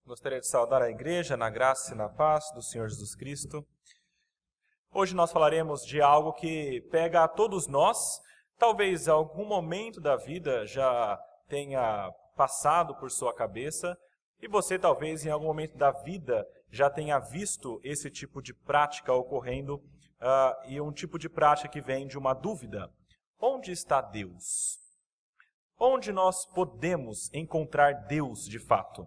Gostaria de saudar a igreja na graça e na paz do Senhor Jesus Cristo. Hoje nós falaremos de algo que pega a todos nós. Talvez algum momento da vida já tenha passado por sua cabeça e você talvez em algum momento da vida já tenha visto esse tipo de prática ocorrendo e um tipo de prática que vem de uma dúvida. Onde está Deus? Onde nós podemos encontrar Deus de fato?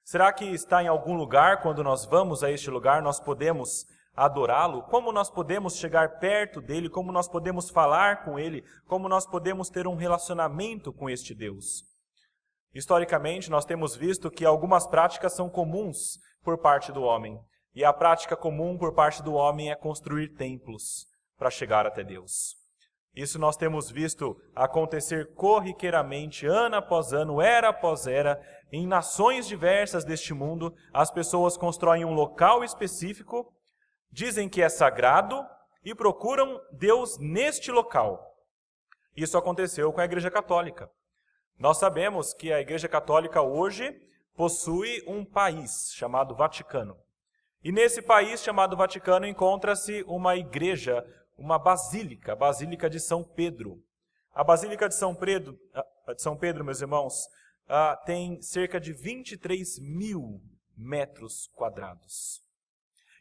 Será que está em algum lugar, quando nós vamos a este lugar, nós podemos adorá-lo? Como nós podemos chegar perto dele? Como nós podemos falar com ele? Como nós podemos ter um relacionamento com este Deus? Historicamente, nós temos visto que algumas práticas são comuns por parte do homem. E a prática comum por parte do homem é construir templos para chegar até Deus. Isso nós temos visto acontecer corriqueiramente, ano após ano, era após era, em nações diversas deste mundo. As pessoas constroem um local específico, dizem que é sagrado e procuram Deus neste local. Isso aconteceu com a Igreja Católica. Nós sabemos que a Igreja Católica hoje possui um país chamado Vaticano. E nesse país chamado Vaticano encontra-se uma igreja, uma basílica, a Basílica de São Pedro. A Basílica de São Pedro, meus irmãos, tem cerca de 23 mil metros quadrados.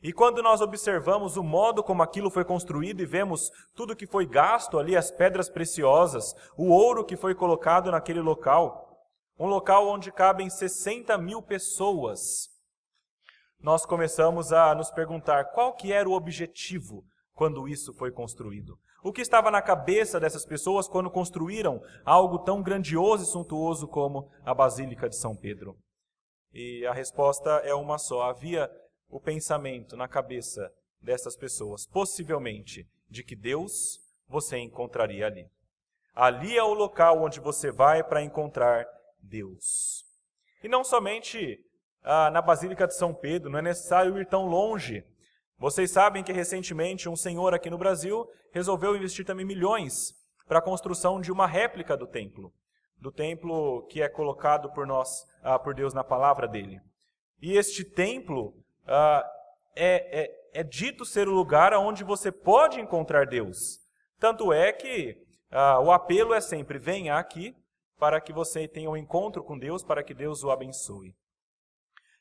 E quando nós observamos o modo como aquilo foi construído e vemos tudo que foi gasto ali, as pedras preciosas, o ouro que foi colocado naquele local, um local onde cabem 60 mil pessoas, nós começamos a nos perguntar qual que era o objetivo quando isso foi construído. O que estava na cabeça dessas pessoas quando construíram algo tão grandioso e suntuoso como a Basílica de São Pedro? E a resposta é uma só. Havia o pensamento na cabeça dessas pessoas, possivelmente, de que Deus você encontraria ali. Ali é o local onde você vai para encontrar Deus. E não somente na Basílica de São Pedro, não é necessário ir tão longe. Vocês sabem que recentemente um senhor aqui no Brasil resolveu investir também milhões para a construção de uma réplica do templo que é colocado por nós, por Deus na palavra dele. E este templo é dito ser o lugar onde você pode encontrar Deus. Tanto é que o apelo é sempre: venha aqui para que você tenha um encontro com Deus, para que Deus o abençoe.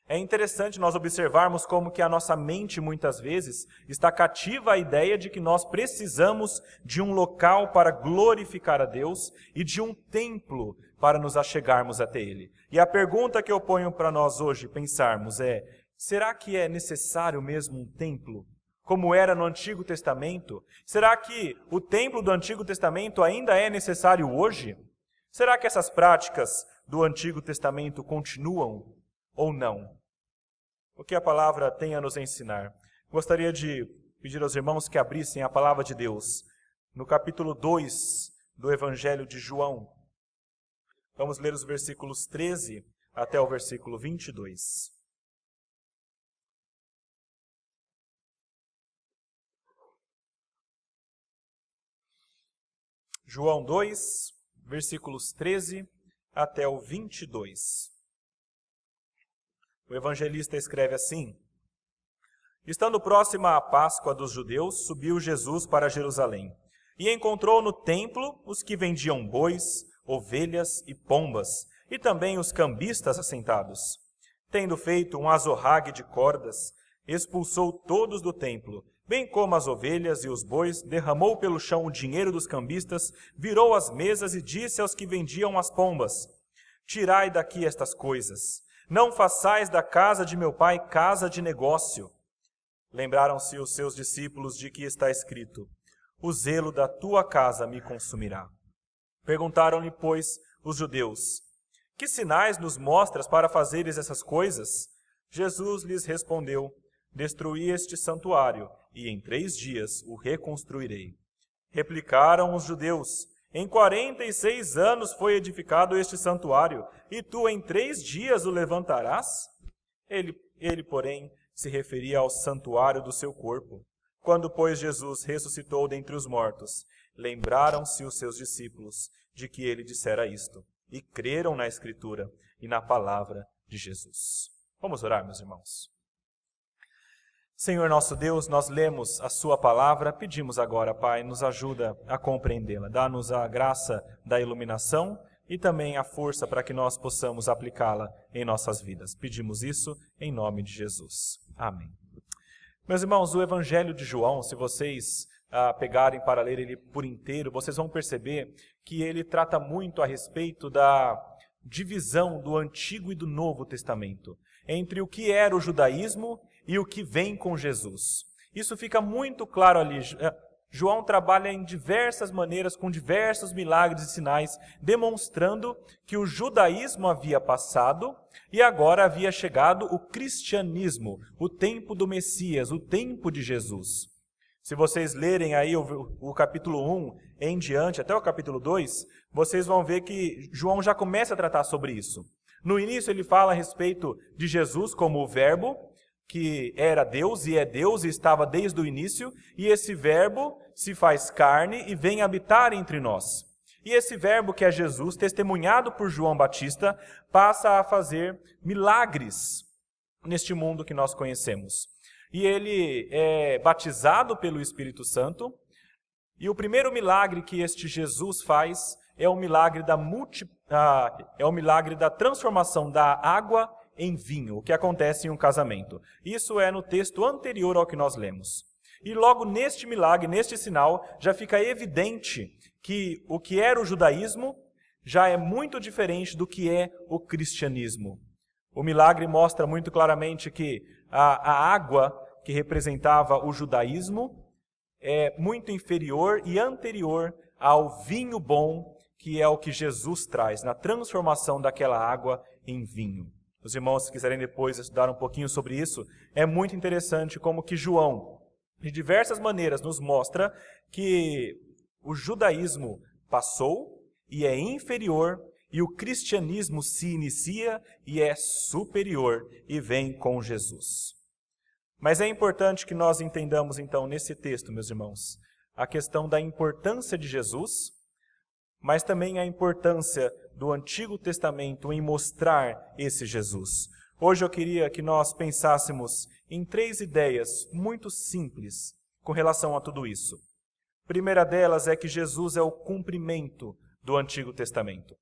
É interessante nós observarmos como que a nossa mente, muitas vezes, está cativa à ideia de que nós precisamos de um local para glorificar a Deus e de um templo para nos achegarmos até Ele. E a pergunta que eu ponho para nós hoje pensarmos é: será que é necessário mesmo um templo, como era no Antigo Testamento? Será que o templo do Antigo Testamento ainda é necessário hoje? Será que essas práticas do Antigo Testamento continuam ou não? O que a palavra tem a nos ensinar? Gostaria de pedir aos irmãos que abrissem a palavra de Deus no capítulo 2 do Evangelho de João. Vamos ler os versículos 13 até o versículo 22. João 2, versículos 13 até o 22. O evangelista escreve assim: Estando próxima a Páscoa dos judeus, subiu Jesus para Jerusalém, e encontrou no templo os que vendiam bois, ovelhas e pombas, e também os cambistas assentados. Tendo feito um azorrague de cordas, expulsou todos do templo, bem como as ovelhas e os bois, derramou pelo chão o dinheiro dos cambistas, virou as mesas e disse aos que vendiam as pombas: Tirai daqui estas coisas. Não façais da casa de meu pai casa de negócio. Lembraram-se os seus discípulos de que está escrito: O zelo da tua casa me consumirá. Perguntaram-lhe, pois, os judeus: Que sinais nos mostras para fazeres essas coisas? Jesus lhes respondeu: Destruí este santuário, e em 3 dias o reconstruirei. Replicaram os judeus: Em 46 anos foi edificado este santuário, e tu em 3 dias o levantarás? Ele, porém, se referia ao santuário do seu corpo. Quando, pois, Jesus ressuscitou dentre os mortos, lembraram-se os seus discípulos de que ele dissera isto, e creram na Escritura e na palavra de Jesus. Vamos orar, meus irmãos. Senhor nosso Deus, nós lemos a sua palavra, pedimos agora, Pai, nos ajuda a compreendê-la. Dá-nos a graça da iluminação e também a força para que nós possamos aplicá-la em nossas vidas. Pedimos isso em nome de Jesus. Amém. Meus irmãos, o Evangelho de João, se vocês pegarem para ler ele por inteiro, vocês vão perceber que ele trata muito a respeito da divisão do Antigo e do Novo Testamento, entre o que era o judaísmo e o que vem com Jesus. Isso fica muito claro ali. João trabalha em diversas maneiras, com diversos milagres e sinais, demonstrando que o judaísmo havia passado e agora havia chegado o cristianismo, o tempo do Messias, o tempo de Jesus. Se vocês lerem aí o capítulo 1 em diante, até o capítulo 2, vocês vão ver que João já começa a tratar sobre isso. No início ele fala a respeito de Jesus como o Verbo, que era Deus e estava desde o início, e esse Verbo se faz carne e vem habitar entre nós. E esse Verbo, que é Jesus, testemunhado por João Batista, passa a fazer milagres neste mundo que nós conhecemos. E ele é batizado pelo Espírito Santo, e o primeiro milagre que este Jesus faz é o milagre da transformação da água em vinho, o que acontece em um casamento. Isso é no texto anterior ao que nós lemos. E logo neste milagre, neste sinal, já fica evidente que o que era o judaísmo já é muito diferente do que é o cristianismo. O milagre mostra muito claramente que a água que representava o judaísmo é muito inferior e anterior ao vinho bom, que é o que Jesus traz, na transformação daquela água em vinho. Os irmãos, se quiserem depois estudar um pouquinho sobre isso, é muito interessante como que João, de diversas maneiras, nos mostra que o judaísmo passou e é inferior, e o cristianismo se inicia e é superior e vem com Jesus. Mas é importante que nós entendamos, então, nesse texto, meus irmãos, a questão da importância de Jesus, mas também a importância do Antigo Testamento em mostrar esse Jesus. Hoje eu queria que nós pensássemos em 3 ideias muito simples com relação a tudo isso. A primeira delas é que Jesus é o cumprimento do Antigo Testamento.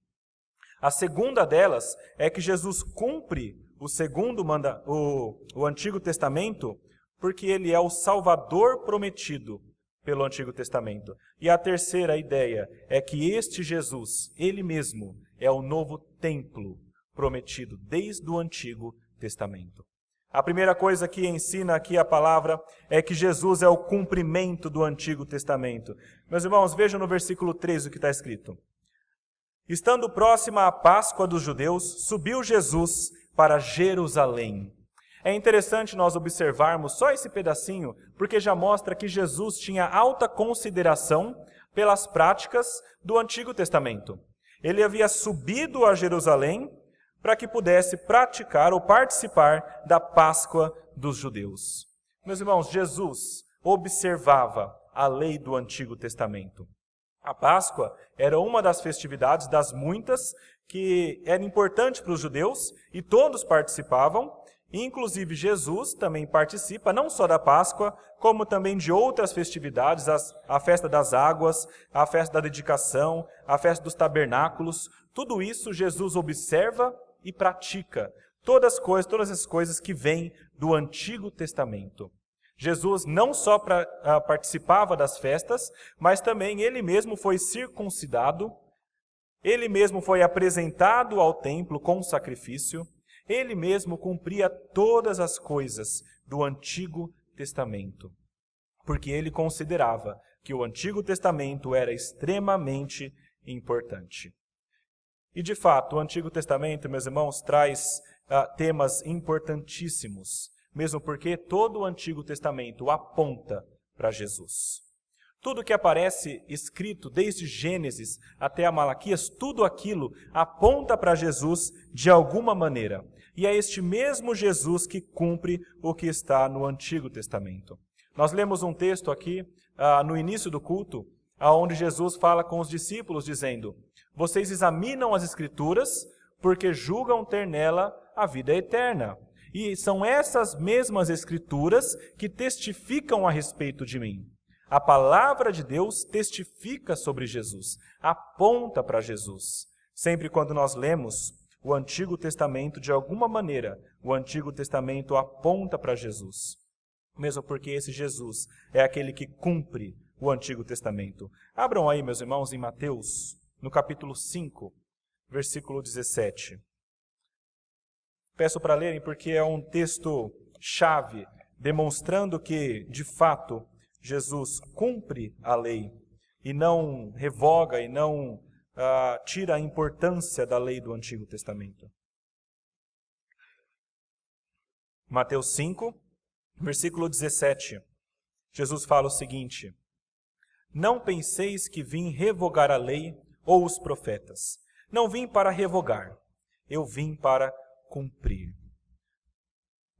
A segunda delas é que Jesus cumpre o Antigo Testamento porque ele é o Salvador prometido pelo Antigo Testamento. E a terceira ideia é que este Jesus, ele mesmo, é o novo templo prometido desde o Antigo Testamento. A primeira coisa que ensina aqui a palavra é que Jesus é o cumprimento do Antigo Testamento. Meus irmãos, vejam no versículo 13 o que está escrito. Estando próxima a Páscoa dos judeus, subiu Jesus para Jerusalém. É interessante nós observarmos só esse pedacinho, porque já mostra que Jesus tinha alta consideração pelas práticas do Antigo Testamento. Ele havia subido a Jerusalém para que pudesse praticar ou participar da Páscoa dos judeus. Meus irmãos, Jesus observava a lei do Antigo Testamento. A Páscoa era uma das festividades, das muitas, que era importante para os judeus e todos participavam. Inclusive Jesus também participa não só da Páscoa, como também de outras festividades, a festa das águas, a festa da dedicação, a festa dos tabernáculos. Tudo isso Jesus observa e pratica. Todas as coisas que vêm do Antigo Testamento. Jesus não só participava das festas, mas também ele mesmo foi circuncidado, ele mesmo foi apresentado ao templo com sacrifício, ele mesmo cumpria todas as coisas do Antigo Testamento, porque ele considerava que o Antigo Testamento era extremamente importante. E de fato, o Antigo Testamento, meus irmãos, traz temas importantíssimos, mesmo porque todo o Antigo Testamento aponta para Jesus. Tudo que aparece escrito desde Gênesis até a Malaquias, tudo aquilo aponta para Jesus de alguma maneira. E é este mesmo Jesus que cumpre o que está no Antigo Testamento. Nós lemos um texto aqui no início do culto, onde Jesus fala com os discípulos dizendo: vocês examinam as Escrituras porque julgam ter nela a vida eterna. E são essas mesmas Escrituras que testificam a respeito de mim. A palavra de Deus testifica sobre Jesus, aponta para Jesus. Sempre quando nós lemos o Antigo Testamento, de alguma maneira, o Antigo Testamento aponta para Jesus. Mesmo porque esse Jesus é aquele que cumpre o Antigo Testamento. Abram aí, meus irmãos, em Mateus, no capítulo 5, versículo 17. Peço para lerem porque é um texto chave, demonstrando que, de fato, Jesus cumpre a lei e não revoga e não tira a importância da lei do Antigo Testamento. Mateus 5, versículo 17. Jesus fala o seguinte: Não penseis que vim revogar a lei ou os profetas. Não vim para revogar, eu vim para cumprir.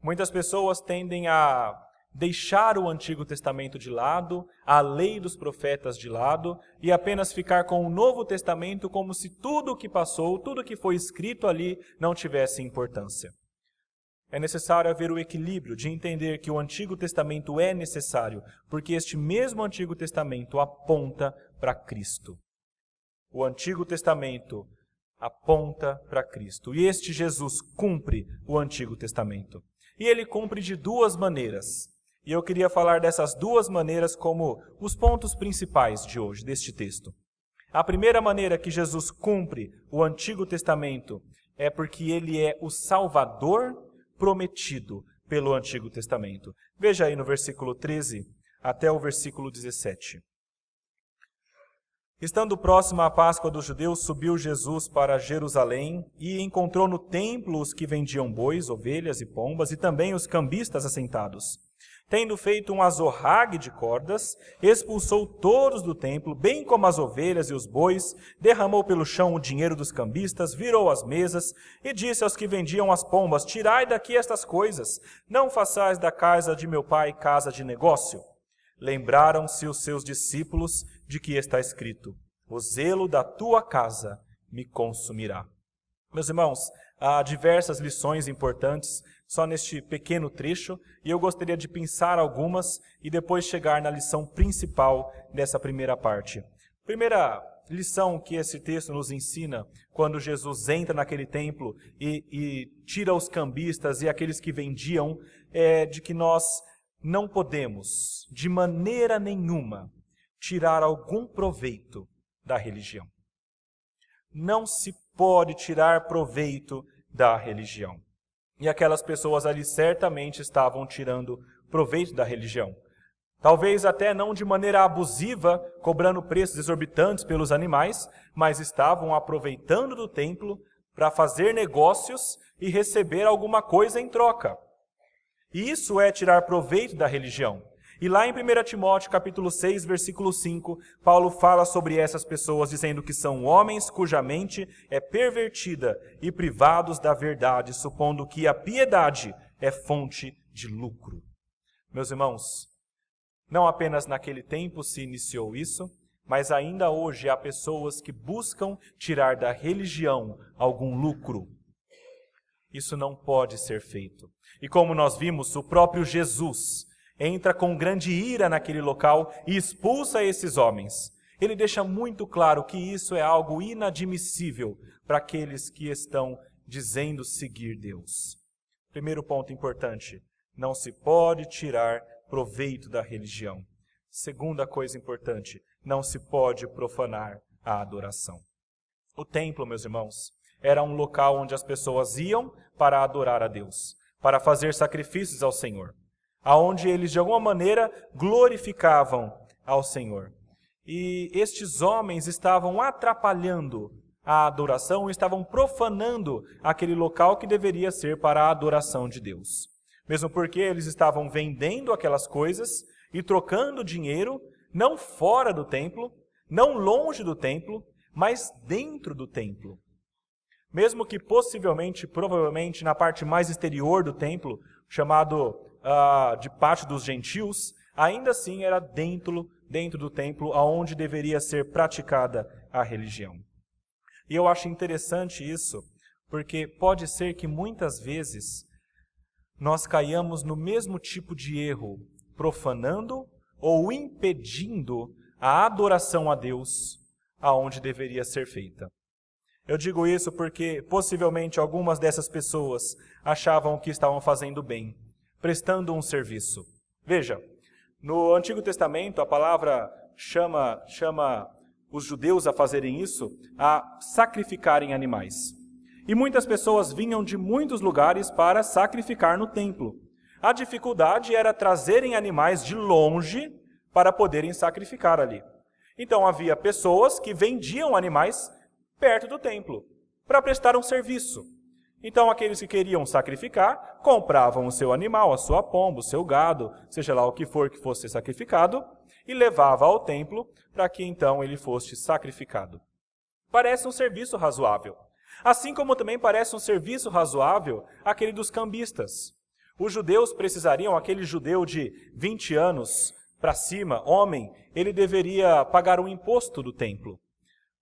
Muitas pessoas tendem a deixar o Antigo Testamento de lado, a lei dos profetas de lado, e apenas ficar com o Novo Testamento como se tudo o que passou, tudo o que foi escrito ali não tivesse importância. É necessário haver o equilíbrio de entender que o Antigo Testamento é necessário, porque este mesmo Antigo Testamento aponta para Cristo. O Antigo Testamento aponta para Cristo. E este Jesus cumpre o Antigo Testamento. E ele cumpre de duas maneiras. E eu queria falar dessas duas maneiras como os pontos principais de hoje, deste texto. A primeira maneira que Jesus cumpre o Antigo Testamento é porque ele é o Salvador prometido pelo Antigo Testamento. Veja aí no versículo 13 até o versículo 17. Estando próxima à Páscoa dos judeus, subiu Jesus para Jerusalém e encontrou no templo os que vendiam bois, ovelhas e pombas e também os cambistas assentados. Tendo feito um azorrague de cordas, expulsou todos do templo, bem como as ovelhas e os bois, derramou pelo chão o dinheiro dos cambistas, virou as mesas e disse aos que vendiam as pombas: Tirai daqui estas coisas, não façais da casa de meu pai casa de negócio. Lembraram-se os seus discípulos de que está escrito: O zelo da tua casa me consumirá. Meus irmãos, há diversas lições importantes só neste pequeno trecho, e eu gostaria de pensar algumas e depois chegar na lição principal dessa primeira parte. Primeira lição que esse texto nos ensina, quando Jesus entra naquele templo e tira os cambistas e aqueles que vendiam, é de que nós não podemos, de maneira nenhuma, tirar algum proveito da religião. Não se pode tirar proveito da religião. E aquelas pessoas ali certamente estavam tirando proveito da religião. Talvez até não de maneira abusiva, cobrando preços exorbitantes pelos animais, mas estavam aproveitando do templo para fazer negócios e receber alguma coisa em troca. E isso é tirar proveito da religião. E lá em 1 Timóteo, capítulo 6, versículo 5, Paulo fala sobre essas pessoas, dizendo que são homens cuja mente é pervertida e privados da verdade, supondo que a piedade é fonte de lucro. Meus irmãos, não apenas naquele tempo se iniciou isso, mas ainda hoje há pessoas que buscam tirar da religião algum lucro. Isso não pode ser feito. E como nós vimos, o próprio Jesus entra com grande ira naquele local e expulsa esses homens. Ele deixa muito claro que isso é algo inadmissível para aqueles que estão dizendo seguir Deus. Primeiro ponto importante: não se pode tirar proveito da religião. Segunda coisa importante: não se pode profanar a adoração. O templo, meus irmãos, era um local onde as pessoas iam para adorar a Deus, para fazer sacrifícios ao Senhor, aonde eles de alguma maneira glorificavam ao Senhor. E estes homens estavam atrapalhando a adoração, estavam profanando aquele local que deveria ser para a adoração de Deus. Mesmo porque eles estavam vendendo aquelas coisas e trocando dinheiro, não fora do templo, não longe do templo, mas dentro do templo. Mesmo que possivelmente, provavelmente, na parte mais exterior do templo, chamado de pátio dos gentios, ainda assim era dentro do templo, aonde deveria ser praticada a religião. E eu acho interessante isso, porque pode ser que muitas vezes nós caiamos no mesmo tipo de erro, profanando ou impedindo a adoração a Deus aonde deveria ser feita. Eu digo isso porque possivelmente algumas dessas pessoas achavam que estavam fazendo bem, prestando um serviço. Veja, no Antigo Testamento a palavra chama os judeus a fazerem isso, a sacrificarem animais. E muitas pessoas vinham de muitos lugares para sacrificar no templo. A dificuldade era trazerem animais de longe para poderem sacrificar ali. Então havia pessoas que vendiam animais perto do templo para prestar um serviço. Então aqueles que queriam sacrificar compravam o seu animal, a sua pomba, o seu gado, seja lá o que for que fosse sacrificado, e levava ao templo para que então ele fosse sacrificado. Parece um serviço razoável. Assim como também parece um serviço razoável aquele dos cambistas. Os judeus precisariam, aquele judeu de 20 anos para cima, homem, ele deveria pagar um imposto do templo.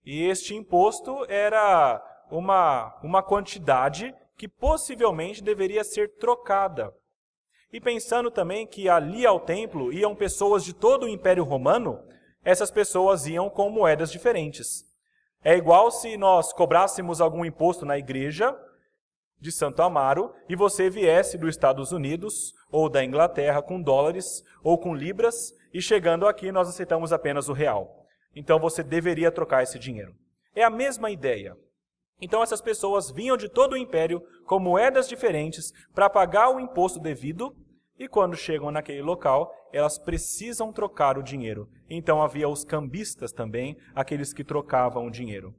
E este imposto era uma quantidade que possivelmente deveria ser trocada. E pensando também que ali ao templo iam pessoas de todo o Império Romano, essas pessoas iam com moedas diferentes. É igual se nós cobrássemos algum imposto na igreja de Santo Amaro e você viesse dos Estados Unidos ou da Inglaterra com dólares ou com libras e chegando aqui nós aceitamos apenas o real. Então você deveria trocar esse dinheiro. É a mesma ideia. Então essas pessoas vinham de todo o império com moedas diferentes para pagar o imposto devido e quando chegam naquele local, elas precisam trocar o dinheiro. Então havia os cambistas também, aqueles que trocavam o dinheiro.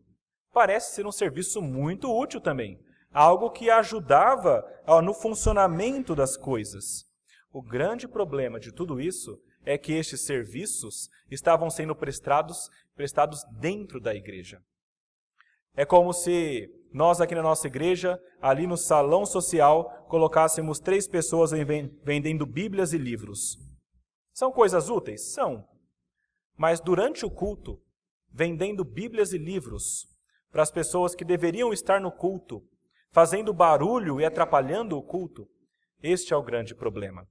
Parece ser um serviço muito útil também, algo que ajudava no funcionamento das coisas. O grande problema de tudo isso é que estes serviços estavam sendo prestados dentro da igreja. É como se nós aqui na nossa igreja, ali no salão social, colocássemos 3 pessoas vendendo bíblias e livros. São coisas úteis? São. Mas durante o culto, vendendo bíblias e livros para as pessoas que deveriam estar no culto, fazendo barulho e atrapalhando o culto, este é o grande problema.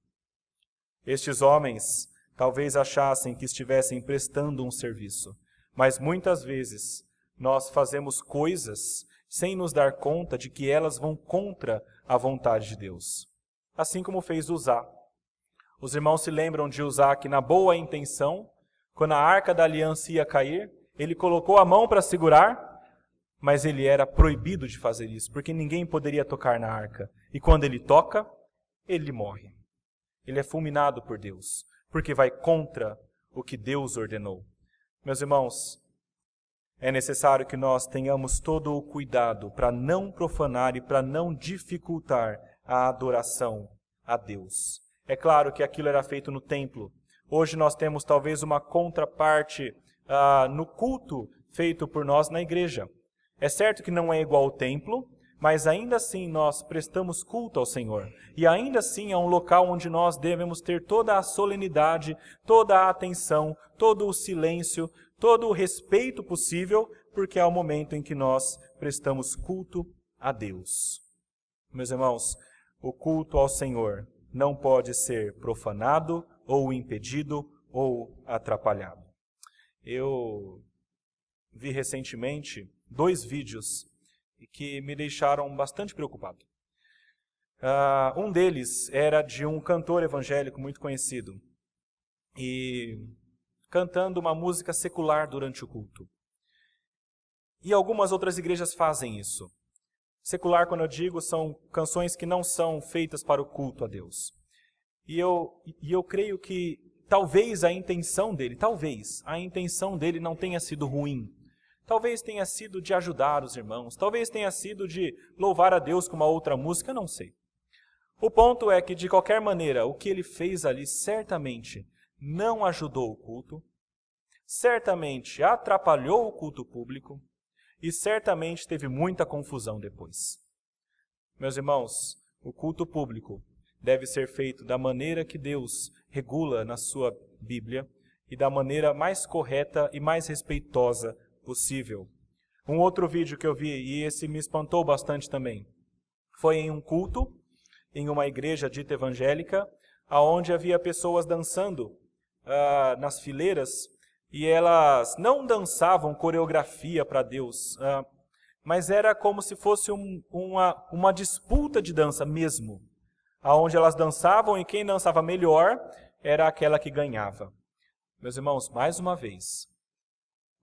Estes homens talvez achassem que estivessem prestando um serviço, mas muitas vezes nós fazemos coisas sem nos dar conta de que elas vão contra a vontade de Deus. Assim como fez Uzá. Os irmãos se lembram de Uzá que na boa intenção, quando a arca da aliança ia cair, ele colocou a mão para segurar, mas ele era proibido de fazer isso, porque ninguém poderia tocar na arca. E quando ele toca, ele morre. Ele é fulminado por Deus, porque vai contra o que Deus ordenou. Meus irmãos, é necessário que nós tenhamos todo o cuidado para não profanar e para não dificultar a adoração a Deus. É claro que aquilo era feito no templo. Hoje nós temos talvez uma contraparte no culto feito por nós na igreja. É certo que não é igual ao templo, mas ainda assim nós prestamos culto ao Senhor. E ainda assim é um local onde nós devemos ter toda a solenidade, toda a atenção, todo o silêncio, todo o respeito possível, porque é o momento em que nós prestamos culto a Deus. Meus irmãos, o culto ao Senhor não pode ser profanado, ou impedido, ou atrapalhado. Eu vi recentemente 2 vídeos que me deixaram bastante preocupado. Um deles era de um cantor evangélico muito conhecido, e cantando uma música secular durante o culto. E algumas outras igrejas fazem isso. Secular, quando eu digo, são canções que não são feitas para o culto a Deus. E eu creio que talvez a intenção dele não tenha sido ruim. Talvez tenha sido de ajudar os irmãos. Talvez tenha sido de louvar a Deus com uma outra música, não sei. O ponto é que, de qualquer maneira, o que ele fez ali certamente não ajudou o culto, certamente atrapalhou o culto público e certamente teve muita confusão depois. Meus irmãos, o culto público deve ser feito da maneira que Deus regula na sua Bíblia e da maneira mais correta e mais respeitosa possível. Um outro vídeo que eu vi, e esse me espantou bastante também, foi em um culto, em uma igreja dita evangélica, onde havia pessoas dançando nas fileiras, e elas não dançavam coreografia para Deus, mas era como se fosse uma disputa de dança mesmo, onde elas dançavam e quem dançava melhor era aquela que ganhava. Meus irmãos, mais uma vez,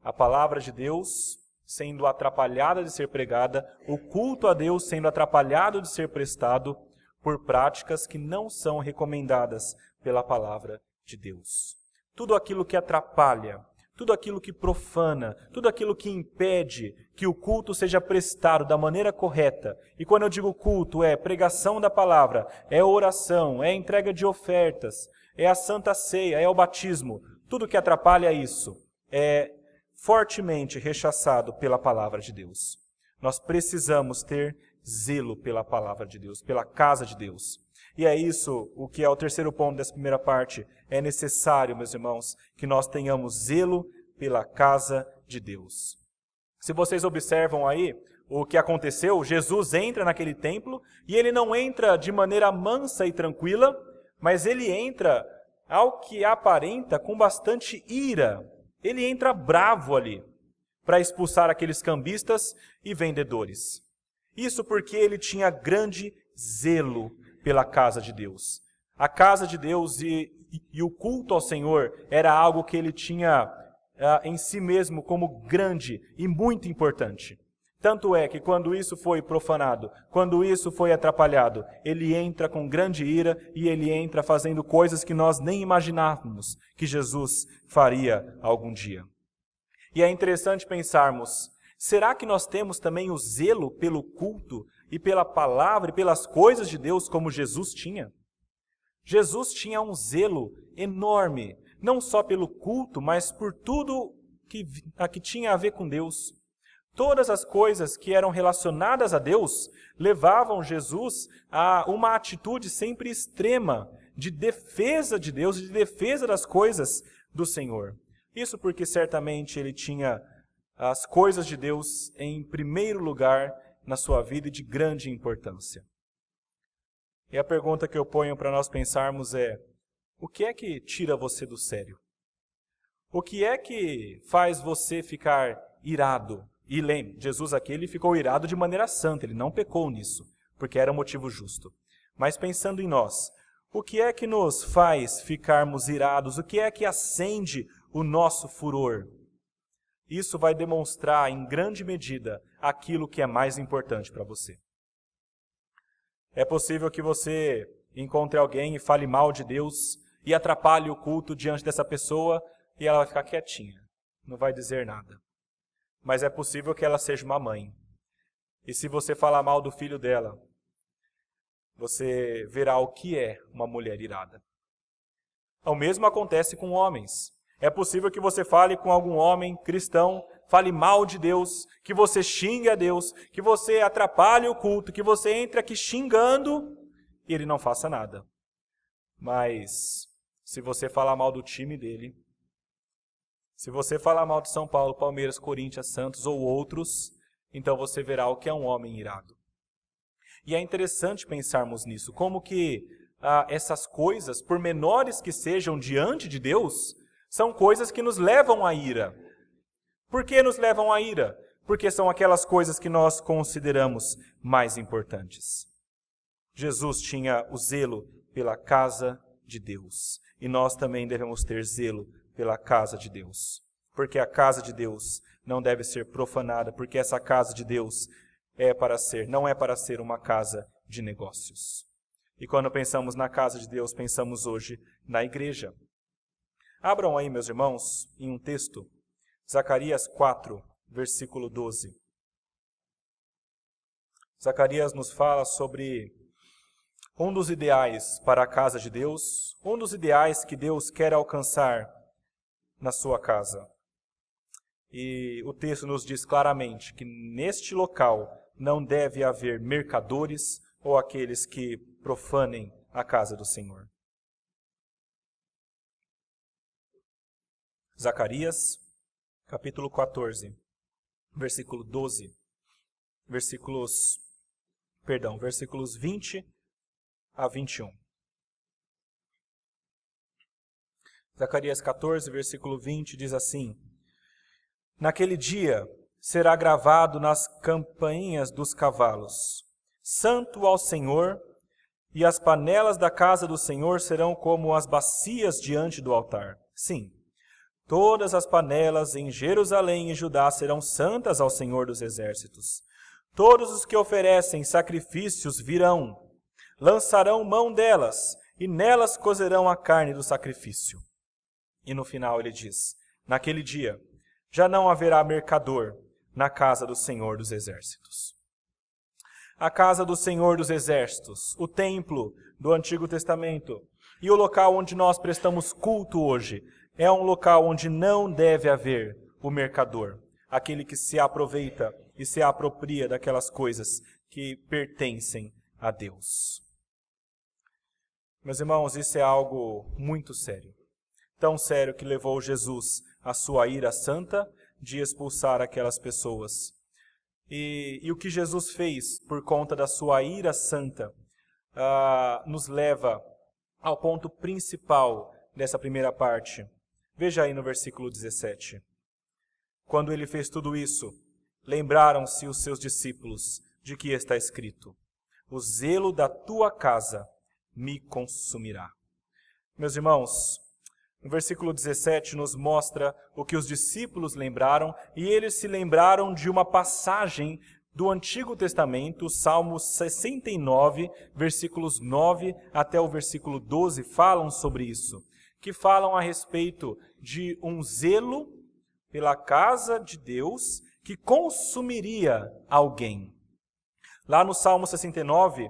a palavra de Deus sendo atrapalhada de ser pregada, o culto a Deus sendo atrapalhado de ser prestado por práticas que não são recomendadas pela palavra de Deus. Tudo aquilo que atrapalha, tudo aquilo que profana, tudo aquilo que impede que o culto seja prestado da maneira correta. E quando eu digo culto, é pregação da palavra, é oração, é entrega de ofertas, é a Santa Ceia, é o batismo. Tudo que atrapalha isso é fortemente rechaçado pela palavra de Deus. Nós precisamos ter zelo pela palavra de Deus, pela casa de Deus. E é isso o que é o terceiro ponto dessa primeira parte. É necessário, meus irmãos, que nós tenhamos zelo pela casa de Deus. Se vocês observam aí o que aconteceu, Jesus entra naquele templo e ele não entra de maneira mansa e tranquila, mas ele entra, ao que aparenta, com bastante ira. Ele entra bravo ali para expulsar aqueles cambistas e vendedores. Isso porque ele tinha grande zelo pela casa de Deus. A casa de Deus e o culto ao Senhor era algo que ele tinha em si mesmo como grande e muito importante. Tanto é que quando isso foi profanado, quando isso foi atrapalhado, ele entra com grande ira e ele entra fazendo coisas que nós nem imaginávamos que Jesus faria algum dia. E é interessante pensarmos, será que nós temos também o zelo pelo culto e pela palavra e pelas coisas de Deus como Jesus tinha? Jesus tinha um zelo enorme, não só pelo culto, mas por tudo que tinha a ver com Deus. Todas as coisas que eram relacionadas a Deus levavam Jesus a uma atitude sempre extrema de defesa de Deus e de defesa das coisas do Senhor. Isso porque certamente ele tinha as coisas de Deus em primeiro lugar na sua vida e de grande importância. E a pergunta que eu ponho para nós pensarmos é: o que é que tira você do sério? O que é que faz você ficar irado? E lembre, Jesus aqui ele ficou irado de maneira santa, ele não pecou nisso, porque era um motivo justo. Mas pensando em nós, o que é que nos faz ficarmos irados? O que é que acende o nosso furor? Isso vai demonstrar em grande medida aquilo que é mais importante para você. É possível que você encontre alguém e fale mal de Deus e atrapalhe o culto diante dessa pessoa e ela vai ficar quietinha, não vai dizer nada. Mas é possível que ela seja uma mãe. E se você falar mal do filho dela, você verá o que é uma mulher irada. O mesmo acontece com homens. É possível que você fale com algum homem cristão, fale mal de Deus, que você xingue a Deus, que você atrapalhe o culto, que você entre aqui xingando e ele não faça nada. Mas se você falar mal do time dele, se você falar mal de São Paulo, Palmeiras, Corinthians, Santos ou outros, então você verá o que é um homem irado. E é interessante pensarmos nisso, como que essas coisas, por menores que sejam diante de Deus, são coisas que nos levam à ira. Por que nos levam à ira? Porque são aquelas coisas que nós consideramos mais importantes. Jesus tinha o zelo pela casa de Deus, e nós também devemos ter zelo pela casa de Deus, porque a casa de Deus não deve ser profanada, porque essa casa de Deus não é para ser uma casa de negócios. E quando pensamos na casa de Deus, pensamos hoje na igreja. Abram aí, meus irmãos, em um texto, Zacarias 4, versículo 12. Zacarias nos fala sobre um dos ideais para a casa de Deus, um dos ideais que Deus quer alcançar na sua casa. E o texto nos diz claramente que neste local não deve haver mercadores ou aqueles que profanem a casa do Senhor. Zacarias, capítulo 14, versículo 12, versículos 20 a 21. Zacarias 14, versículo 20, diz assim: Naquele dia será gravado nas campainhas dos cavalos: Santo ao Senhor, e as panelas da casa do Senhor serão como as bacias diante do altar. Sim, todas as panelas em Jerusalém e Judá serão santas ao Senhor dos exércitos. Todos os que oferecem sacrifícios virão, lançarão mão delas, e nelas cozerão a carne do sacrifício. E no final ele diz: Naquele dia já não haverá mercador na casa do Senhor dos exércitos. A casa do Senhor dos exércitos, o templo do Antigo Testamento e o local onde nós prestamos culto hoje, é um local onde não deve haver o mercador, aquele que se aproveita e se apropria daquelas coisas que pertencem a Deus. Meus irmãos, isso é algo muito sério. Tão sério que levou Jesus à sua ira santa de expulsar aquelas pessoas. E o que Jesus fez por conta da sua ira santa nos leva ao ponto principal dessa primeira parte. Veja aí no versículo 17. Quando ele fez tudo isso, lembraram-se os seus discípulos de que está escrito: O zelo da tua casa me consumirá. Meus irmãos, no versículo 17 nos mostra o que os discípulos lembraram, e eles se lembraram de uma passagem do Antigo Testamento, Salmo 69, versículos 9 até o versículo 12, falam sobre isso, que falam a respeito de um zelo pela casa de Deus que consumiria alguém. Lá no Salmo 69,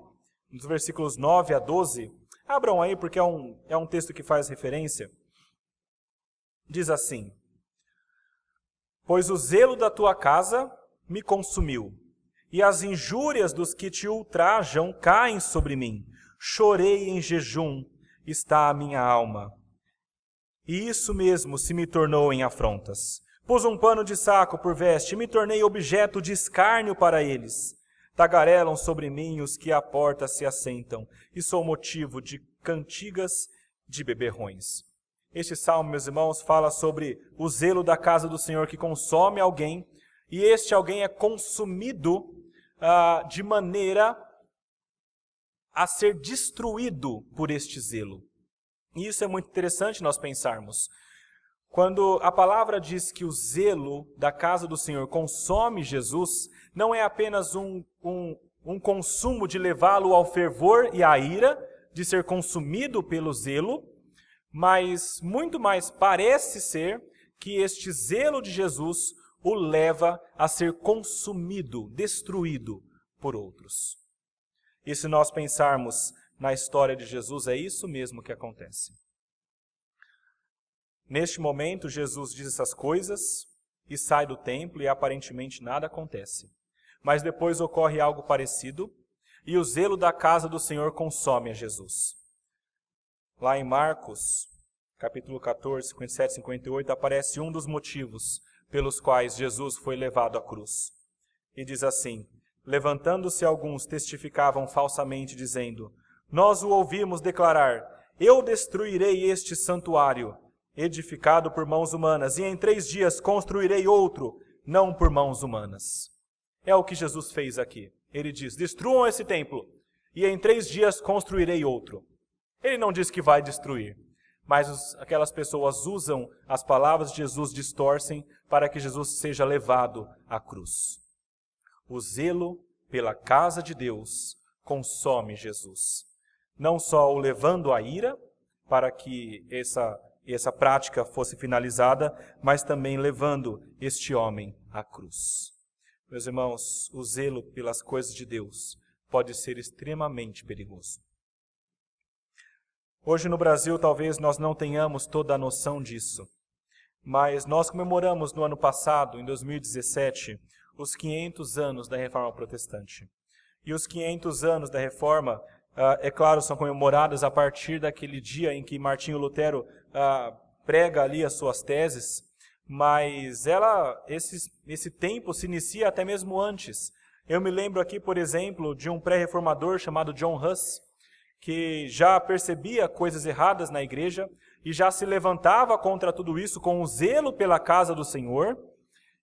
nos versículos 9 a 12, abram aí porque é um texto que faz referência. Diz assim: Pois o zelo da tua casa me consumiu, e as injúrias dos que te ultrajam caem sobre mim. Chorei em jejum, está a minha alma. E isso mesmo se me tornou em afrontas. Pus um pano de saco por veste e me tornei objeto de escárnio para eles. Tagarelam sobre mim os que à porta se assentam, e sou motivo de cantigas de beberrões. Este salmo, meus irmãos, fala sobre o zelo da casa do Senhor que consome alguém, e este alguém é consumido de maneira a ser destruído por este zelo. E isso é muito interessante nós pensarmos. Quando a palavra diz que o zelo da casa do Senhor consome Jesus, não é apenas um consumo de levá-lo ao fervor e à ira, de ser consumido pelo zelo, mas muito mais parece ser que este zelo de Jesus o leva a ser consumido, destruído por outros. E se nós pensarmos na história de Jesus, é isso mesmo que acontece. Neste momento, Jesus diz essas coisas e sai do templo e aparentemente nada acontece. Mas depois ocorre algo parecido e o zelo da casa do Senhor consome a Jesus. Lá em Marcos, capítulo 14, 57 e 58, aparece um dos motivos pelos quais Jesus foi levado à cruz. E diz assim: Levantando-se alguns, testificavam falsamente, dizendo: Nós o ouvimos declarar: Eu destruirei este santuário, edificado por mãos humanas, e em 3 dias construirei outro, não por mãos humanas. É o que Jesus fez aqui. Ele diz: Destruam esse templo, e em 3 dias construirei outro. Ele não diz que vai destruir, mas aquelas pessoas usam as palavras de Jesus, distorcem para que Jesus seja levado à cruz. O zelo pela casa de Deus consome Jesus. Não só o levando à ira, para que essa prática fosse finalizada, mas também levando este homem à cruz. Meus irmãos, o zelo pelas coisas de Deus pode ser extremamente perigoso. Hoje no Brasil talvez nós não tenhamos toda a noção disso, mas nós comemoramos no ano passado, em 2017, os 500 anos da Reforma Protestante. E os 500 anos da Reforma, é claro, são comemorados a partir daquele dia em que Martinho Lutero prega ali as suas teses, mas esse tempo se inicia até mesmo antes. Eu me lembro aqui, por exemplo, de um pré-reformador chamado John Huss, que já percebia coisas erradas na igreja e já se levantava contra tudo isso com um zelo pela casa do Senhor,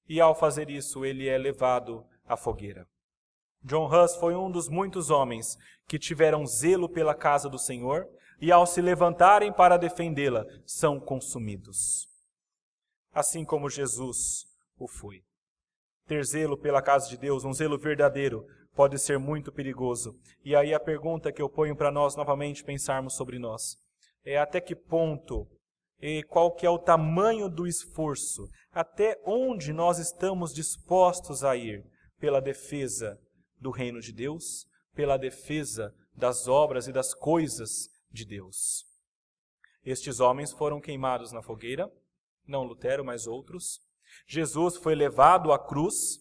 e ao fazer isso ele é levado à fogueira. John Huss foi um dos muitos homens que tiveram zelo pela casa do Senhor e ao se levantarem para defendê-la, são consumidos. Assim como Jesus o foi. Ter zelo pela casa de Deus, um zelo verdadeiro, pode ser muito perigoso. E aí a pergunta que eu ponho para nós novamente pensarmos sobre nós é até que ponto e qual que é o tamanho do esforço, até onde nós estamos dispostos a ir pela defesa do reino de Deus, pela defesa das obras e das coisas de Deus. Estes homens foram queimados na fogueira, não Lutero, mas outros. Jesus foi levado à cruz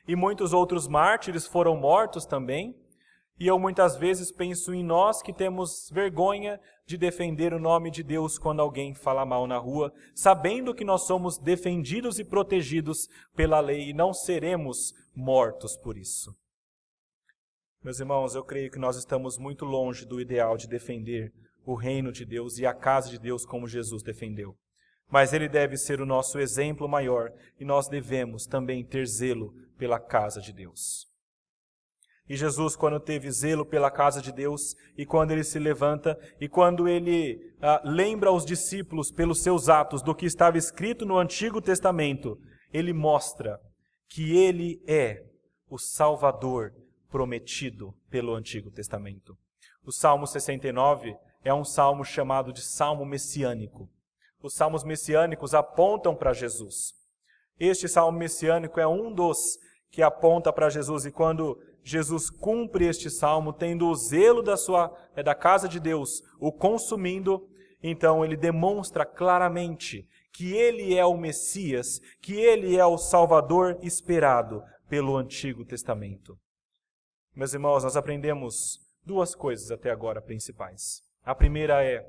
e muitos outros mártires foram mortos também. E eu muitas vezes penso em nós que temos vergonha de defender o nome de Deus quando alguém fala mal na rua, sabendo que nós somos defendidos e protegidos pela lei e não seremos mortos por isso. Meus irmãos, eu creio que nós estamos muito longe do ideal de defender o reino de Deus e a casa de Deus como Jesus defendeu. Mas ele deve ser o nosso exemplo maior e nós devemos também ter zelo pela casa de Deus. E Jesus, quando teve zelo pela casa de Deus, e quando ele se levanta, e quando ele lembra aos discípulos pelos seus atos do que estava escrito no Antigo Testamento, ele mostra que ele é o Salvador prometido pelo Antigo Testamento. O Salmo 69 é um salmo chamado de Salmo Messiânico. Os salmos messiânicos apontam para Jesus. Este salmo messiânico é um dos que aponta para Jesus, e quando Jesus cumpre este salmo, tendo o zelo da casa de Deus, o consumindo, então ele demonstra claramente que ele é o Messias, que ele é o Salvador esperado pelo Antigo Testamento. Meus irmãos, nós aprendemos duas coisas até agora principais. A primeira é,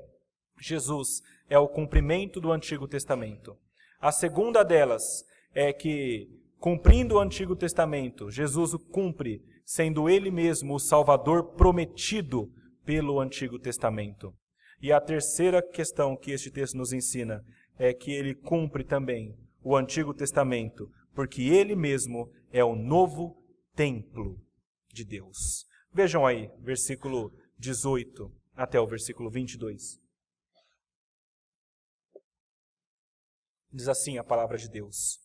Jesus é o cumprimento do Antigo Testamento. A segunda delas é que, cumprindo o Antigo Testamento, Jesus o cumpre, sendo ele mesmo o Salvador prometido pelo Antigo Testamento. E a terceira questão que este texto nos ensina é que ele cumpre também o Antigo Testamento, porque ele mesmo é o novo templo de Deus. Vejam aí, versículo 18 até o versículo 22. Diz assim a palavra de Deus.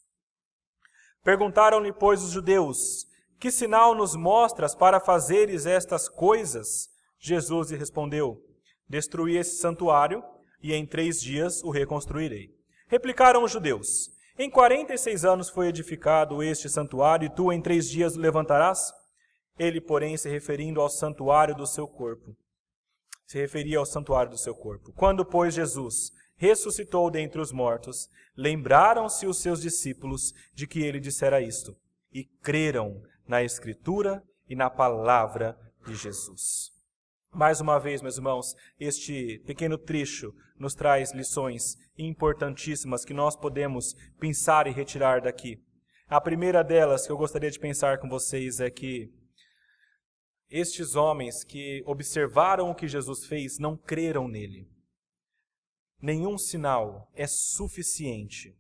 Perguntaram-lhe, pois, os judeus: que sinal nos mostras para fazeres estas coisas? Jesus lhe respondeu: destruí esse santuário, e em 3 dias o reconstruirei. Replicaram os judeus: em 46 anos foi edificado este santuário, e tu em 3 dias o levantarás? Ele, porém, se referia ao santuário do seu corpo. Quando, pois, Jesus ressuscitou dentre os mortos, lembraram-se os seus discípulos de que ele dissera isto, e creram na Escritura e na palavra de Jesus. Mais uma vez, meus irmãos, este pequeno trecho nos traz lições importantíssimas que nós podemos pensar e retirar daqui. A primeira delas que eu gostaria de pensar com vocês é que estes homens que observaram o que Jesus fez não creram nele. Nenhum sinal é suficiente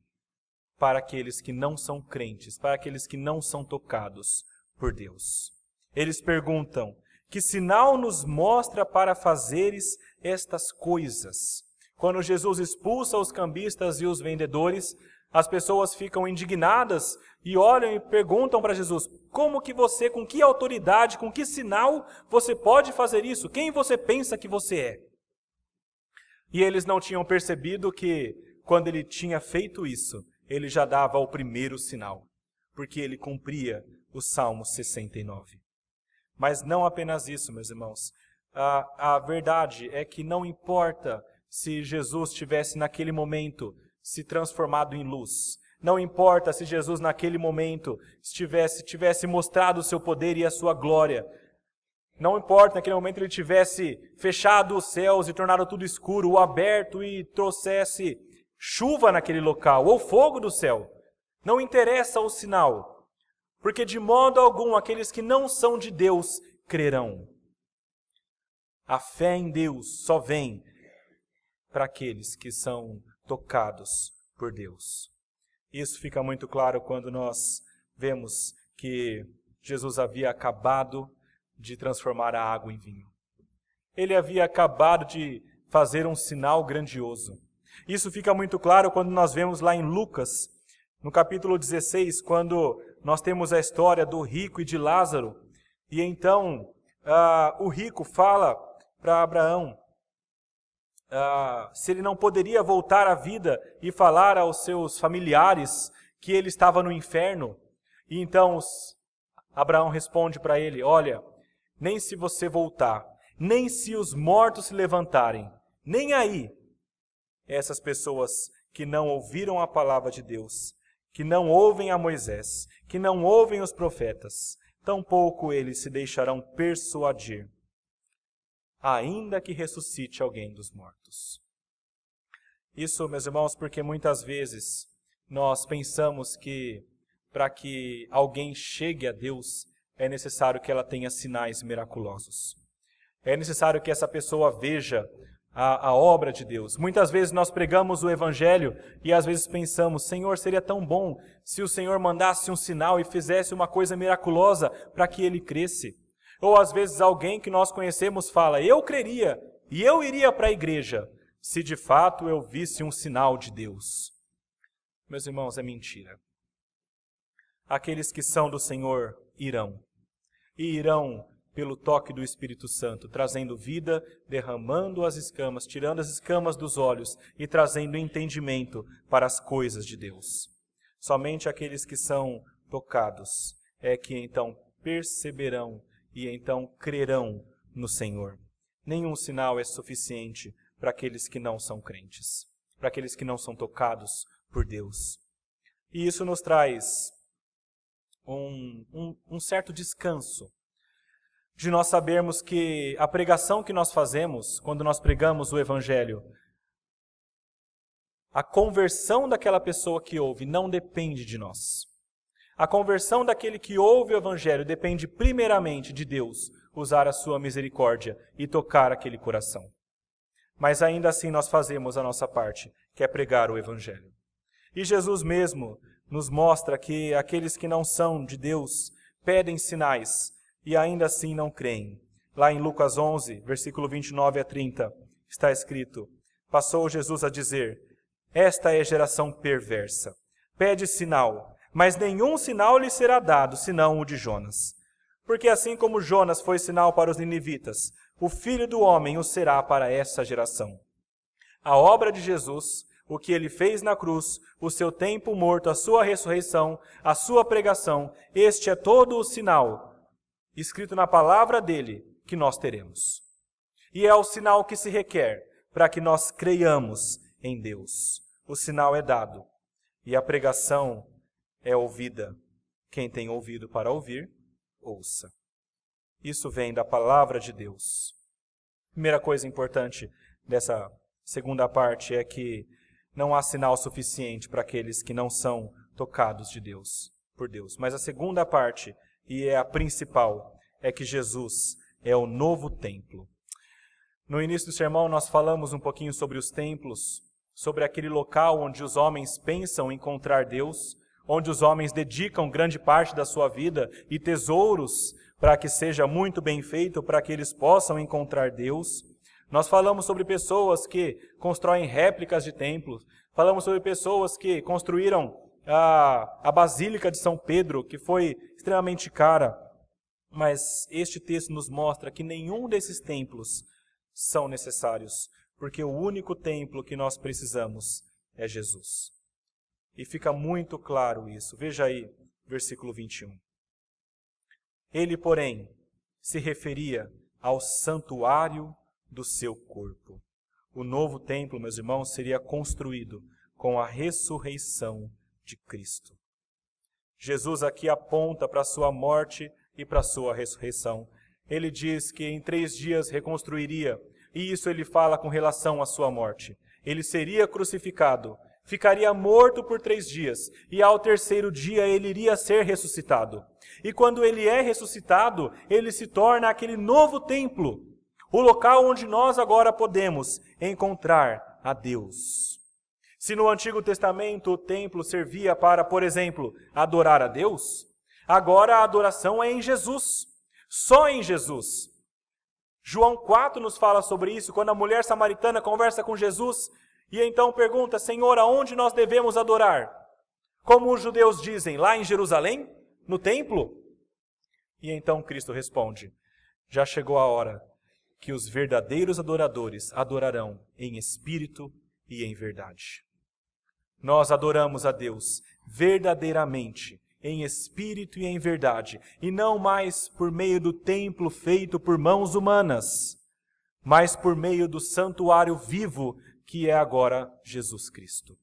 para aqueles que não são crentes, para aqueles que não são tocados por Deus. Eles perguntam: que sinal nos mostra para fazeres estas coisas? Quando Jesus expulsa os cambistas e os vendedores, as pessoas ficam indignadas e olham e perguntam para Jesus: como que você, com que autoridade, com que sinal você pode fazer isso? Quem você pensa que você é? E eles não tinham percebido que, quando ele tinha feito isso, ele já dava o primeiro sinal, porque ele cumpria o Salmo 69. Mas não apenas isso, meus irmãos. A verdade é que não importa se Jesus tivesse naquele momento se transformado em luz. Não importa se Jesus naquele momento tivesse mostrado o seu poder e a sua glória. Não importa naquele momento ele tivesse fechado os céus e tornado tudo escuro, ou aberto e trouxesse chuva naquele local ou fogo do céu. Não interessa o sinal, porque de modo algum aqueles que não são de Deus crerão. A fé em Deus só vem para aqueles que são tocados por Deus. Isso fica muito claro quando nós vemos que Jesus havia acabado de transformar a água em vinho. Ele havia acabado de fazer um sinal grandioso. Isso fica muito claro quando nós vemos lá em Lucas, no capítulo 16, quando nós temos a história do rico e de Lázaro. E então o rico fala para Abraão se ele não poderia voltar à vida e falar aos seus familiares que ele estava no inferno. E então Abraão responde para ele: olha, nem se você voltar, nem se os mortos se levantarem, nem aí essas pessoas que não ouviram a palavra de Deus, que não ouvem a Moisés, que não ouvem os profetas, tampouco eles se deixarão persuadir, ainda que ressuscite alguém dos mortos. Isso, meus irmãos, porque muitas vezes nós pensamos que para que alguém chegue a Deus é necessário que ela tenha sinais miraculosos. É necessário que essa pessoa veja a obra de Deus. Muitas vezes nós pregamos o Evangelho e às vezes pensamos: Senhor, seria tão bom se o Senhor mandasse um sinal e fizesse uma coisa miraculosa para que ele cresce. Ou às vezes alguém que nós conhecemos fala: eu creria e eu iria para a igreja se de fato eu visse um sinal de Deus. Meus irmãos, é mentira. Aqueles que são do Senhor irão. E irão pelo toque do Espírito Santo, trazendo vida, derramando as escamas, tirando as escamas dos olhos e trazendo entendimento para as coisas de Deus. Somente aqueles que são tocados é que então perceberão e então crerão no Senhor. Nenhum sinal é suficiente para aqueles que não são crentes, para aqueles que não são tocados por Deus. E isso nos traz um certo descanso de nós sabermos que a pregação que nós fazemos, quando nós pregamos o Evangelho, a conversão daquela pessoa que ouve não depende de nós. A conversão daquele que ouve o Evangelho depende primeiramente de Deus usar a sua misericórdia e tocar aquele coração. Mas ainda assim nós fazemos a nossa parte, que é pregar o Evangelho. E Jesus mesmo nos mostra que aqueles que não são de Deus pedem sinais e ainda assim não creem. Lá em Lucas 11, versículo 29 a 30, está escrito: passou Jesus a dizer: esta é geração perversa, pede sinal, mas nenhum sinal lhe será dado, senão o de Jonas. Porque assim como Jonas foi sinal para os ninivitas, o Filho do Homem o será para essa geração. A obra de Jesus, o que ele fez na cruz, o seu tempo morto, a sua ressurreição, a sua pregação, este é todo o sinal escrito na palavra dele que nós teremos. E é o sinal que se requer para que nós creiamos em Deus. O sinal é dado e a pregação é ouvida. Quem tem ouvido para ouvir, ouça. Isso vem da palavra de Deus. Primeira coisa importante dessa segunda parte é que não há sinal suficiente para aqueles que não são tocados de Deus, por Deus. Mas a segunda parte, e é a principal, é que Jesus é o novo templo. No início do sermão nós falamos um pouquinho sobre os templos, sobre aquele local onde os homens pensam encontrar Deus, onde os homens dedicam grande parte da sua vida e tesouros para que seja muito bem feito, para que eles possam encontrar Deus. Nós falamos sobre pessoas que constroem réplicas de templos, falamos sobre pessoas que construíram a Basílica de São Pedro, que foi extremamente cara. Mas este texto nos mostra que nenhum desses templos são necessários, porque o único templo que nós precisamos é Jesus. E fica muito claro isso. Veja aí, versículo 21. Ele, porém, se referia ao santuário do seu corpo. O novo templo, meus irmãos, seria construído com a ressurreição de Cristo. Jesus aqui aponta para a sua morte e para a sua ressurreição. Ele diz que em 3 dias reconstruiria, e isso ele fala com relação à sua morte. Ele seria crucificado ficaria morto por 3 dias, e ao terceiro dia ele iria ser ressuscitado. E quando ele é ressuscitado, ele se torna aquele novo templo, o local onde nós agora podemos encontrar a Deus. Se no Antigo Testamento o templo servia para, por exemplo, adorar a Deus, agora a adoração é em Jesus, só em Jesus. João 4 nos fala sobre isso, quando a mulher samaritana conversa com Jesus e então pergunta: Senhor, aonde nós devemos adorar? Como os judeus dizem, lá em Jerusalém? No templo? E então Cristo responde: já chegou a hora que os verdadeiros adoradores adorarão em espírito e em verdade. Nós adoramos a Deus verdadeiramente, em espírito e em verdade, e não mais por meio do templo feito por mãos humanas, mas por meio do santuário vivo que é agora Jesus Cristo.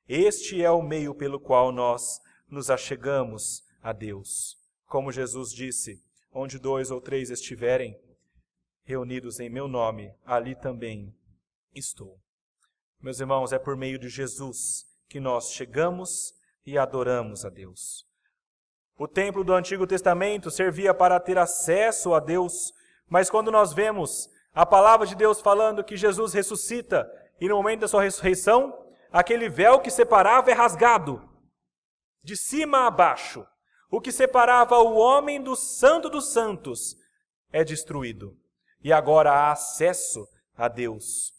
Este é o meio pelo qual nós nos achegamos a Deus. Como Jesus disse, onde 2 ou 3 estiverem reunidos em meu nome, ali também estou. Meus irmãos, é por meio de Jesus que nós chegamos e adoramos a Deus. O templo do Antigo Testamento servia para ter acesso a Deus, mas quando nós vemos a palavra de Deus falando que Jesus ressuscita e no momento da sua ressurreição, aquele véu que separava é rasgado, de cima a baixo. O que separava o homem do Santo dos Santos é destruído. E agora há acesso a Deus.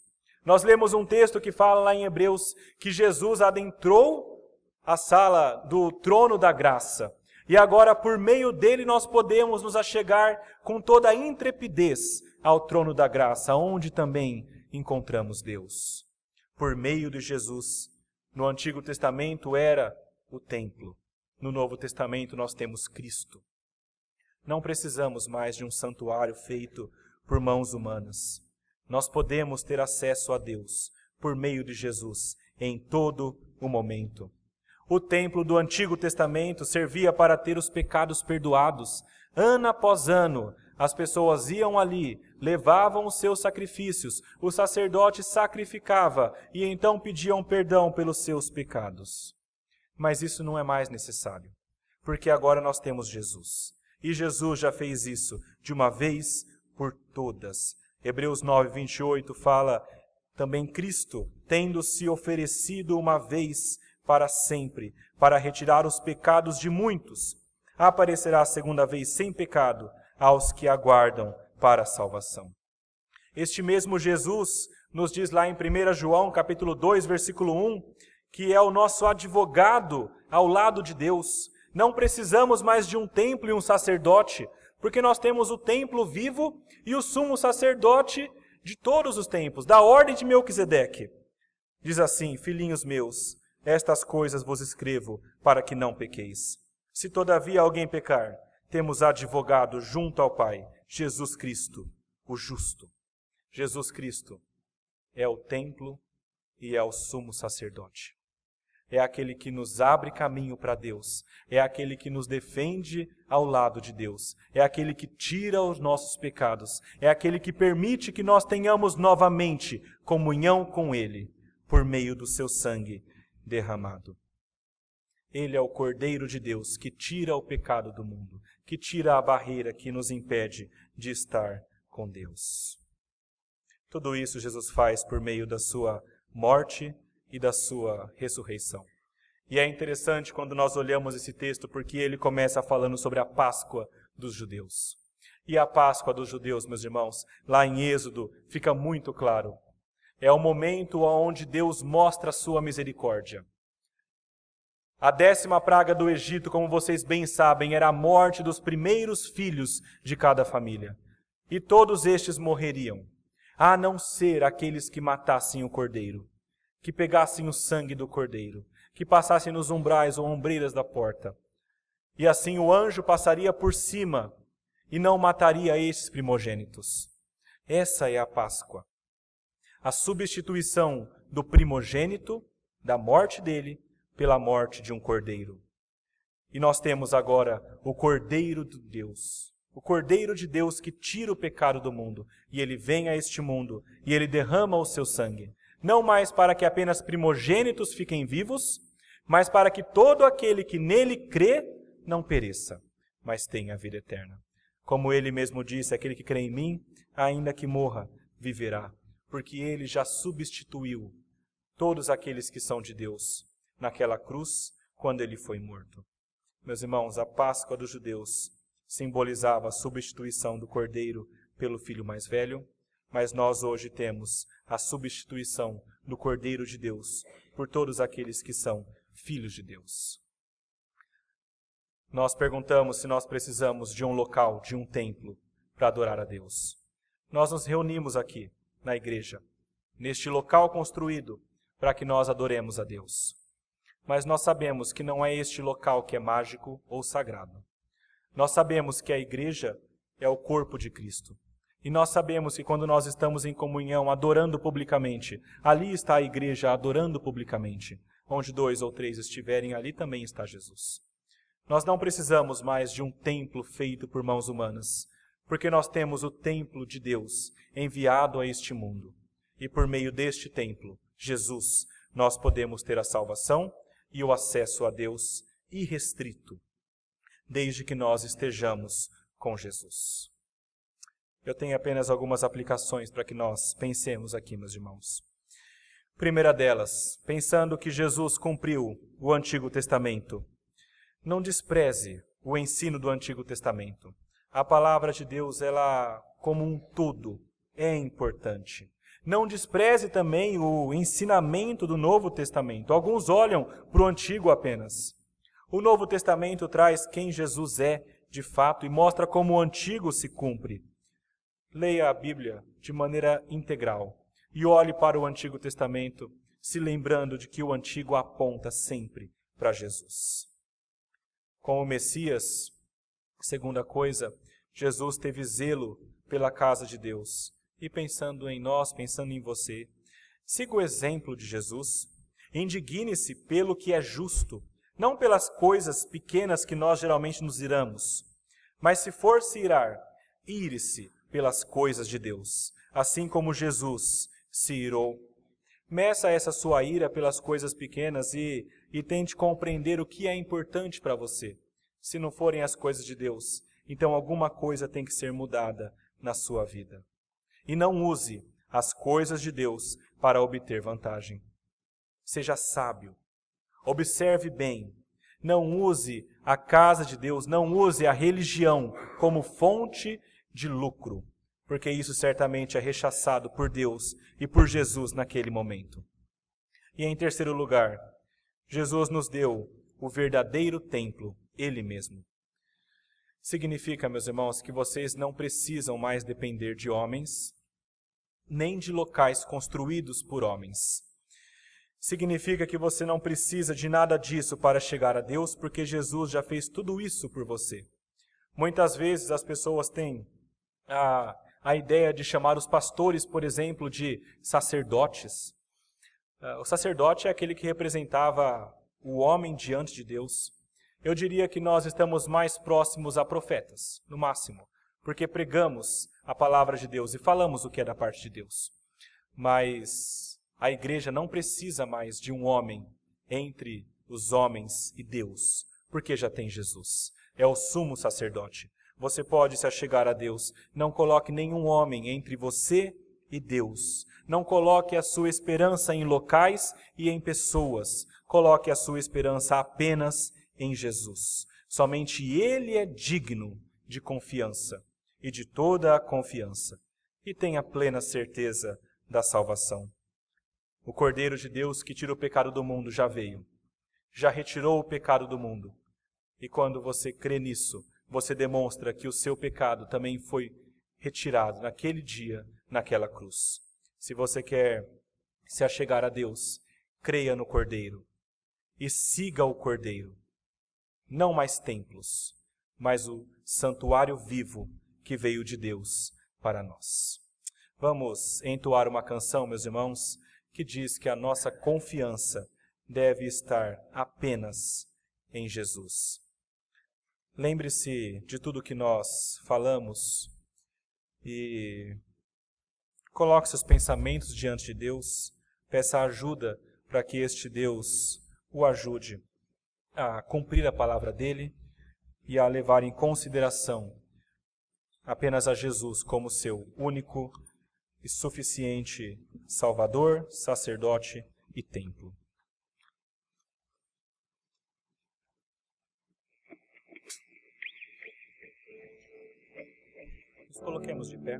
Nós lemos um texto que fala lá em Hebreus que Jesus adentrou a sala do trono da graça. E agora, por meio dele, nós podemos nos achegar com toda a intrepidez ao trono da graça, onde também encontramos Deus. Por meio de Jesus, no Antigo Testamento era o templo. No Novo Testamento nós temos Cristo. Não precisamos mais de um santuário feito por mãos humanas. Nós podemos ter acesso a Deus por meio de Jesus em todo o momento. O templo do Antigo Testamento servia para ter os pecados perdoados. Ano após ano, as pessoas iam ali, levavam os seus sacrifícios, o sacerdote sacrificava e então pediam perdão pelos seus pecados. Mas isso não é mais necessário, porque agora nós temos Jesus. E Jesus já fez isso de uma vez por todas. Hebreus 9, 28 fala também: Cristo, tendo se oferecido uma vez para sempre, para retirar os pecados de muitos, aparecerá a segunda vez sem pecado aos que aguardam para a salvação. Este mesmo Jesus nos diz lá em 1 João, capítulo 2, versículo 1, que é o nosso advogado ao lado de Deus. Não precisamos mais de um templo e um sacerdote, porque nós temos o templo vivo e o sumo sacerdote de todos os tempos, da ordem de Melquisedeque. Diz assim: filhinhos meus, estas coisas vos escrevo para que não pequeis. Se todavia alguém pecar, temos advogado junto ao Pai, Jesus Cristo, o justo. Jesus Cristo é o templo e é o sumo sacerdote. É aquele que nos abre caminho para Deus, é aquele que nos defende ao lado de Deus, é aquele que tira os nossos pecados, é aquele que permite que nós tenhamos novamente comunhão com Ele, por meio do seu sangue derramado. Ele é o Cordeiro de Deus que tira o pecado do mundo, que tira a barreira que nos impede de estar com Deus. Tudo isso Jesus faz por meio da sua morte e da sua ressurreição. E é interessante quando nós olhamos esse texto, porque ele começa falando sobre a Páscoa dos judeus. E a Páscoa dos judeus, meus irmãos, lá em Êxodo, fica muito claro. É o momento onde Deus mostra a sua misericórdia. A 10ª praga do Egito, como vocês bem sabem, era a morte dos primeiros filhos de cada família. E todos estes morreriam, a não ser aqueles que matassem o cordeiro, que pegassem o sangue do cordeiro, que passassem nos umbrais ou ombreiras da porta. E assim o anjo passaria por cima e não mataria estes primogênitos. Essa é a Páscoa. A substituição do primogênito, da morte dele, pela morte de um cordeiro. E nós temos agora o Cordeiro de Deus. O Cordeiro de Deus que tira o pecado do mundo. E ele vem a este mundo e ele derrama o seu sangue. não mais para que apenas primogênitos fiquem vivos, mas para que todo aquele que nele crê não pereça, mas tenha a vida eterna. Como ele mesmo disse, aquele que crê em mim, ainda que morra, viverá, porque ele já substituiu todos aqueles que são de Deus naquela cruz, quando ele foi morto. Meus irmãos, a Páscoa dos judeus simbolizava a substituição do cordeiro pelo filho mais velho, mas nós hoje temos a substituição do Cordeiro de Deus por todos aqueles que são filhos de Deus. Nós perguntamos se nós precisamos de um local, de um templo, para adorar a Deus. Nós nos reunimos aqui, na igreja, neste local construído para que nós adoremos a Deus. Mas nós sabemos que não é este local que é mágico ou sagrado. Nós sabemos que a igreja é o corpo de Cristo. E nós sabemos que quando nós estamos em comunhão, adorando publicamente, ali está a igreja adorando publicamente. Onde 2 ou 3 estiverem, ali também está Jesus. Nós não precisamos mais de um templo feito por mãos humanas, porque nós temos o templo de Deus enviado a este mundo. E por meio deste templo, Jesus, nós podemos ter a salvação e o acesso a Deus irrestrito, desde que nós estejamos com Jesus. Eu tenho apenas algumas aplicações para que nós pensemos aqui, meus irmãos. Primeira delas, pensando que Jesus cumpriu o Antigo Testamento. Não despreze o ensino do Antigo Testamento. A palavra de Deus, ela, como um todo, é importante. Não despreze também o ensinamento do Novo Testamento. Alguns olham para o Antigo apenas. O Novo Testamento traz quem Jesus é, de fato, e mostra como o Antigo se cumpre. Leia a Bíblia de maneira integral e olhe para o Antigo Testamento, se lembrando de que o Antigo aponta sempre para Jesus. Com o Messias, segunda coisa, Jesus teve zelo pela casa de Deus. E pensando em nós, pensando em você, siga o exemplo de Jesus, indigne-se pelo que é justo, não pelas coisas pequenas que nós geralmente nos iramos, mas se for se irar, ire-se pelas coisas de Deus, assim como Jesus se irou. Meça essa sua ira pelas coisas pequenas e tente compreender o que é importante para você. Se não forem as coisas de Deus, então alguma coisa tem que ser mudada na sua vida. E não use as coisas de Deus para obter vantagem. Seja sábio. Observe bem. Não use a casa de Deus, não use a religião como fonte de lucro, porque isso certamente é rechaçado por Deus e por Jesus naquele momento. E em terceiro lugar, Jesus nos deu o verdadeiro templo, Ele mesmo. Significa, meus irmãos, que vocês não precisam mais depender de homens, nem de locais construídos por homens. Significa que você não precisa de nada disso para chegar a Deus, porque Jesus já fez tudo isso por você. Muitas vezes as pessoas têm a ideia de chamar os pastores, por exemplo, de sacerdotes. O sacerdote é aquele que representava o homem diante de Deus. Eu diria que nós estamos mais próximos a profetas, no máximo, porque pregamos a palavra de Deus e falamos o que é da parte de Deus. Mas a igreja não precisa mais de um homem entre os homens e Deus, porque já tem Jesus. É o sumo sacerdote. Você pode se achegar a Deus. Não coloque nenhum homem entre você e Deus. Não coloque a sua esperança em locais e em pessoas. Coloque a sua esperança apenas em Jesus. Somente Ele é digno de confiança e de toda a confiança. E tenha plena certeza da salvação. O Cordeiro de Deus que tira o pecado do mundo já veio. Já retirou o pecado do mundo. E quando você crê nisso, você demonstra que o seu pecado também foi retirado naquele dia, naquela cruz. Se você quer se achegar a Deus, creia no Cordeiro e siga o Cordeiro. Não mais templos, mas o santuário vivo que veio de Deus para nós. Vamos entoar uma canção, meus irmãos, que diz que a nossa confiança deve estar apenas em Jesus. Lembre-se de tudo que nós falamos e coloque seus pensamentos diante de Deus. peça ajuda para que este Deus o ajude a cumprir a palavra dele e a levar em consideração apenas a Jesus como seu único e suficiente Salvador, sacerdote e templo. Nos coloquemos de pé.